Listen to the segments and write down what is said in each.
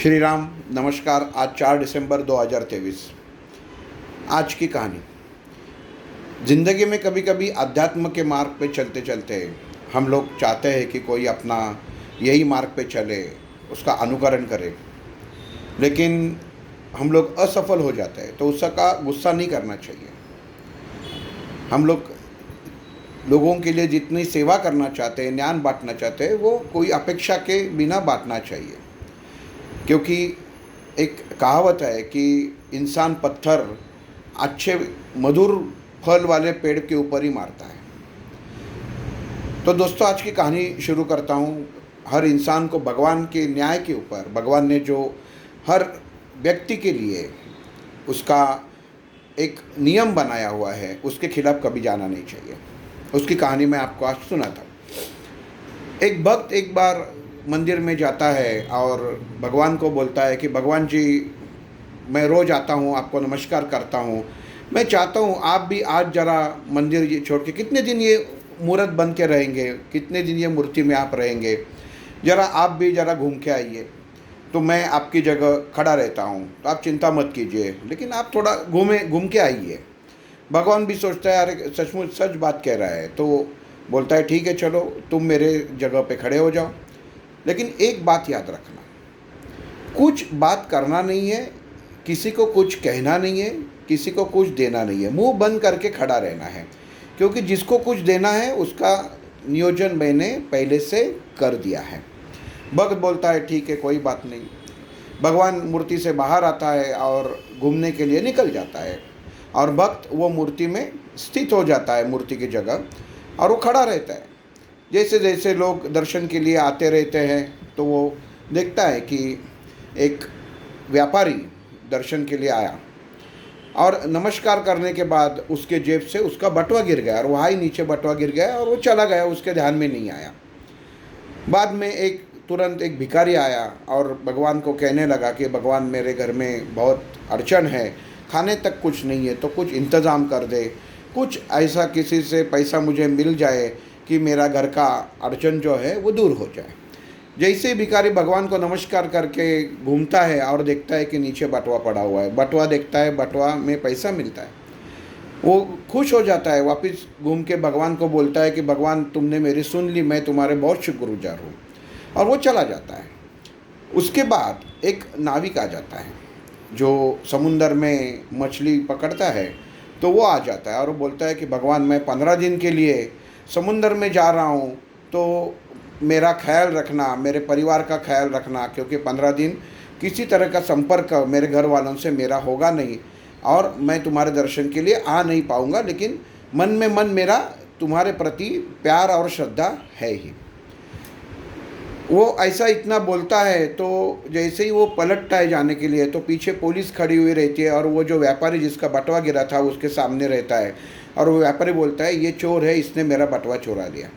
श्री राम नमस्कार। आज 4 दिसंबर 2023। आज की कहानी। ज़िंदगी में कभी कभी अध्यात्म के मार्ग पे चलते चलते हम लोग चाहते हैं कि कोई अपना यही मार्ग पे चले, उसका अनुकरण करे, लेकिन हम लोग असफल हो जाते हैं तो उसका गुस्सा नहीं करना चाहिए। हम लोगों के लिए जितनी सेवा करना चाहते हैं, ज्ञान बांटना चाहते हैं, वो कोई अपेक्षा के बिना बांटना चाहिए। क्योंकि एक कहावत है कि इंसान पत्थर अच्छे मधुर फल वाले पेड़ के ऊपर ही मारता है। तो दोस्तों, आज की कहानी शुरू करता हूँ। हर इंसान को भगवान के न्याय के ऊपर, भगवान ने जो हर व्यक्ति के लिए उसका एक नियम बनाया हुआ है, उसके खिलाफ कभी जाना नहीं चाहिए। उसकी कहानी मैं आपको आज सुनाता हूँ। एक भक्त एक बार मंदिर में जाता है और भगवान को बोलता है कि भगवान जी, मैं रोज़ आता हूँ, आपको नमस्कार करता हूँ, मैं चाहता हूँ आप भी आज ज़रा मंदिर ये छोड़ के, कितने दिन ये मूर्त बन के रहेंगे, कितने दिन ये मूर्ति में आप रहेंगे, ज़रा आप भी ज़रा घूम के आइए। तो मैं आपकी जगह खड़ा रहता हूँ, तो आप चिंता मत कीजिए, लेकिन आप थोड़ा घूम के आइए। भगवान भी सोचता है अरे सचमुच सच बात कह रहा है, तो बोलता है ठीक है, चलो तुम मेरे जगह पे खड़े हो जाओ। लेकिन एक बात याद रखना, कुछ बात करना नहीं है, किसी को कुछ कहना नहीं है, किसी को कुछ देना नहीं है, मुंह बंद करके खड़ा रहना है। क्योंकि जिसको कुछ देना है उसका नियोजन मैंने पहले से कर दिया है। भक्त बोलता है ठीक है, कोई बात नहीं। भगवान मूर्ति से बाहर आता है और घूमने के लिए निकल जाता है, और भक्त वो मूर्ति में स्थित हो जाता है, मूर्ति की जगह, और वो खड़ा रहता है। जैसे जैसे लोग दर्शन के लिए आते रहते हैं तो वो देखता है कि एक व्यापारी दर्शन के लिए आया, और नमस्कार करने के बाद उसके जेब से उसका बटुआ गिर गया, और वहाँ ही नीचे बटुआ गिर गया और वो चला गया, उसके ध्यान में नहीं आया। बाद में तुरंत एक भिखारी आया और भगवान को कहने लगा कि भगवान, मेरे घर में बहुत अड़चन है, खाने तक कुछ नहीं है, तो कुछ इंतज़ाम कर दे, कुछ ऐसा किसी से पैसा मुझे मिल जाए कि मेरा घर का अड़चन जो है वो दूर हो जाए। जैसे ही भिखारी भगवान को नमस्कार करके घूमता है और देखता है कि नीचे बटुआ पड़ा हुआ है, बटुआ देखता है, बटुआ में पैसा मिलता है, वो खुश हो जाता है। वापस घूम के भगवान को बोलता है कि भगवान, तुमने मेरी सुन ली, मैं तुम्हारे बहुत शुक्रगुजार हूँ, और वो चला जाता है। उसके बाद एक नाविक आ जाता है जो समुंदर में मछली पकड़ता है, तो वो आ जाता है और वो बोलता है कि भगवान, मैं 15 दिन के लिए समुंदर में जा रहा हूँ, तो मेरा ख्याल रखना, मेरे परिवार का ख्याल रखना, क्योंकि 15 दिन किसी तरह का संपर्क मेरे घर वालों से मेरा होगा नहीं, और मैं तुम्हारे दर्शन के लिए आ नहीं पाऊँगा, लेकिन मन में मन मेरा तुम्हारे प्रति प्यार और श्रद्धा है ही। वो ऐसा इतना बोलता है, तो जैसे ही वो पलटता है जाने के लिए, तो पीछे पुलिस खड़ी हुई रहती है, और वो जो व्यापारी जिसका बटुआ गिरा था उसके सामने रहता है, और वो व्यापारी बोलता है, ये चोर है, इसने मेरा बटुआ चुरा लिया।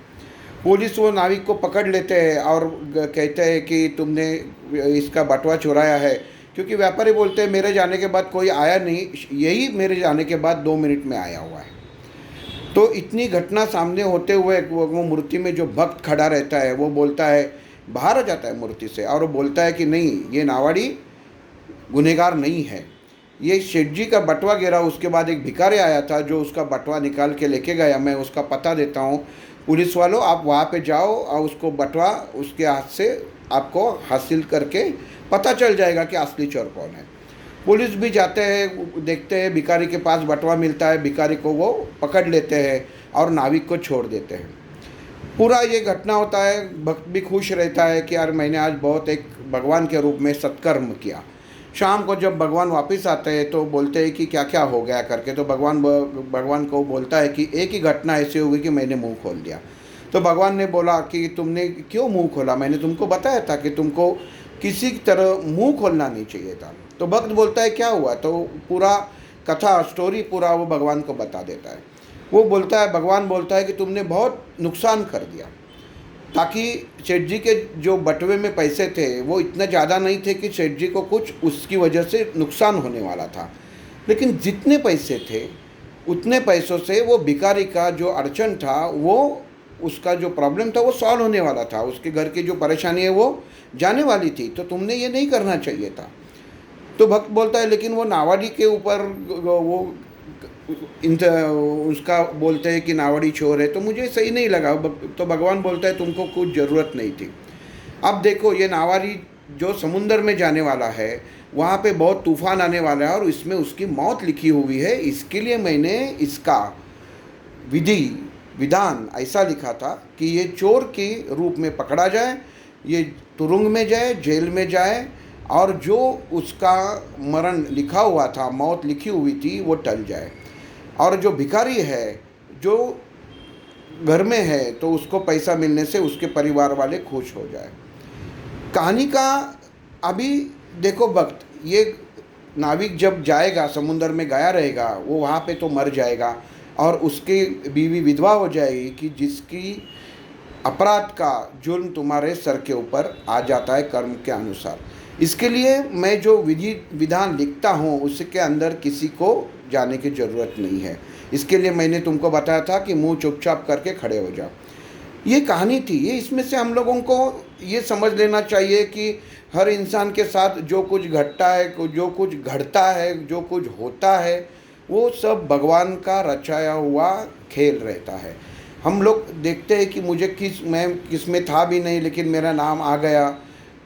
पुलिस वो नाविक को पकड़ लेते हैं और कहते हैं कि तुमने इसका बटुआ चुराया है, क्योंकि व्यापारी बोलते हैं मेरे जाने के बाद कोई आया नहीं, यही मेरे जाने के बाद 2 मिनट में आया हुआ है। तो इतनी घटना सामने होते हुए वो मूर्ति में जो भक्त खड़ा रहता है, वो बोलता है, बाहर आ जाता है मूर्ति से, और वो बोलता है कि नहीं, ये नावाड़ी गुनहगार नहीं है, ये सेठ जी का बटुआ गिरा। उसके बाद एक भिखारी आया था जो उसका बटुआ निकाल के लेके गया, मैं उसका पता देता हूँ, पुलिस वालों आप वहाँ पे जाओ और उसको बटुआ उसके हाथ से आपको हासिल करके पता चल जाएगा कि असली चोर कौन है। पुलिस भी जाते हैं, देखते हैं भिखारी के पास बटुआ मिलता है, भिखारी को वो पकड़ लेते हैं और नाविक को छोड़ देते हैं। पूरा ये घटना होता है, भक्त भी खुश रहता है कि यार मैंने आज बहुत एक भगवान के रूप में सत्कर्म किया। शाम को जब भगवान वापस आते हैं तो बोलते हैं कि क्या क्या हो गया करके, तो भगवान को बोलता है कि एक ही घटना ऐसी होगी कि मैंने मुंह खोल दिया। तो भगवान ने बोला कि तुमने क्यों मुंह खोला, मैंने तुमको बताया था कि तुमको किसी तरह मुंह खोलना नहीं चाहिए था। तो भक्त बोलता है क्या हुआ, तो पूरा कथा स्टोरी पूरा वो भगवान को बता देता है। वो बोलता है, भगवान बोलता है कि तुमने बहुत नुकसान कर दिया, ताकि सेठ जी के जो बटुए में पैसे थे वो इतने ज़्यादा नहीं थे कि सेठ जी को कुछ उसकी वजह से नुकसान होने वाला था, लेकिन जितने पैसे थे उतने पैसों से वो भिखारी का जो अड़चन था, वो उसका जो प्रॉब्लम था वो सॉल्व होने वाला था, उसके घर की जो परेशानी है वो जाने वाली थी, तो तुमने ये नहीं करना चाहिए था। तो भक्त बोलता है लेकिन वो नावाडी के ऊपर वो उसका बोलते हैं कि नावाडी चोर है, तो मुझे सही नहीं लगा। तो भगवान बोलता है तुमको कुछ ज़रूरत नहीं थी। अब देखो ये नावाडी जो समुंदर में जाने वाला है, वहाँ पे बहुत तूफान आने वाला है और इसमें उसकी मौत लिखी हुई है, इसके लिए मैंने इसका विधान ऐसा लिखा था कि ये चोर के रूप में पकड़ा जाए, ये तुरुंग में जाए, जेल में जाए, और जो उसका मरण लिखा हुआ था, मौत लिखी हुई थी, वो टल जाए। और जो भिखारी है, जो घर में है, तो उसको पैसा मिलने से उसके परिवार वाले खुश हो जाए। कहानी का अभी देखो भक्त, ये नाविक जब जाएगा समुंदर में गया रहेगा, वो वहाँ पे तो मर जाएगा और उसकी बीवी विधवा हो जाएगी कि जिसकी अपराध का जुर्म तुम्हारे सर के ऊपर आ जाता है कर्म के अनुसार। इसके लिए मैं जो विधि विधान लिखता हूँ उसके अंदर किसी को जाने की ज़रूरत नहीं है। इसके लिए मैंने तुमको बताया था कि मुंह चुपचाप करके खड़े हो जाओ। ये कहानी थी। ये इसमें से हम लोगों को ये समझ लेना चाहिए कि हर इंसान के साथ जो कुछ घटता है, जो कुछ घटता है, जो कुछ होता है, वो सब भगवान का रचाया हुआ खेल रहता है। हम लोग देखते हैं कि मैं किस में था भी नहीं लेकिन मेरा नाम आ गया।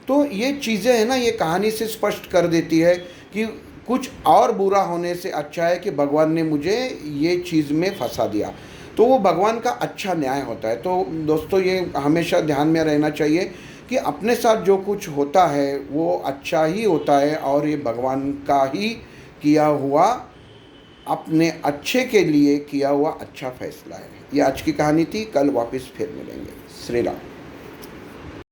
तो ये चीज़ें हैं ना, ये कहानी से स्पष्ट कर देती है कि कुछ और बुरा होने से अच्छा है कि भगवान ने मुझे ये चीज़ में फंसा दिया। तो वो भगवान का अच्छा न्याय होता है। तो दोस्तों ये हमेशा ध्यान में रहना चाहिए कि अपने साथ जो कुछ होता है वो अच्छा ही होता है और ये भगवान का ही किया हुआ, अपने अच्छे के लिए किया हुआ अच्छा फैसला है। ये आज की कहानी थी। कल वापस फिर मिलेंगे। श्री राम।